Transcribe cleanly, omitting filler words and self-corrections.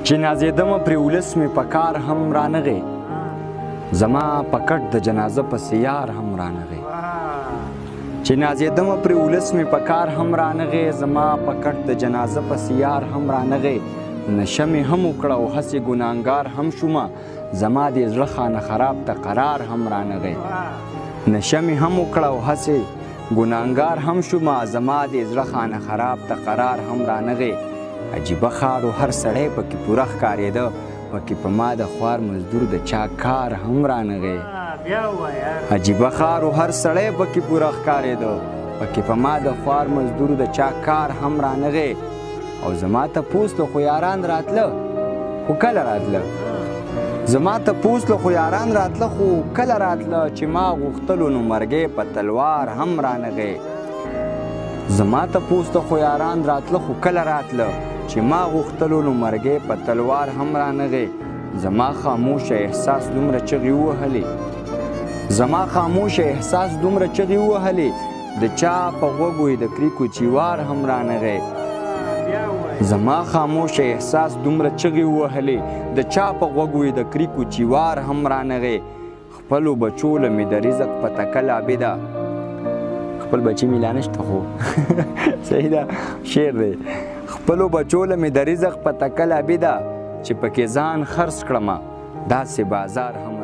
چې نازېدمه پرې ولس مې په کار هم رانغی زما په کټ د جنازه پسې یار هم رانغی چې نازېدمه پرې ولس مې په کار هم رانغی زما په کټ د جنازه پسې یار هم رانغی نشه مې هم وکړه او هسې ګناهګار هم شومه زما دې زړه خانه خراب ته قرار هم رانغی نشه مې هم وکړه او هسې ګناهګار هم شومه زما دې زړه خانه خراب ته قرار هم رانغی عجیبه ښار و هر سړی پکې پوره ښکارېده پکې په ما د خوار مزدور د چا کار هم رانغی عجیبه ښار و هر سړی پکې پوره ښکارېده پکې په ما د خوار مزدور د چا کار هم رانغی او زما تپوس له خو یاران راتله خو کله راتله زما تپوس له خو یاران راتله خو کله راتله چې ما غوښتلو نو مرګی په تلوار هم رانغی زما تپوس له خو یاران راتله خو کله راتله چې ما غوښتلو نو مرګی په تلوار هم رانغی زما خاموشه احساس دومره چغې ووهلې زما خاموشه احساس دومره چغې ووهلې د چا په غوږو یې د کریکو چیوار هم رانغی زما خاموشه احساس دومره چغې ووهلې د چا په غوږو یې د کریکو چیوار هم رانغی خپلو بچو له مې د رزق په تکه لابده خپل بچی مې لا نشته خو صحیح ده شعر دی خپلو بچو له مې د رزق په تکه لابده چې پکې ځان خرڅ کړمه داسې بازار هم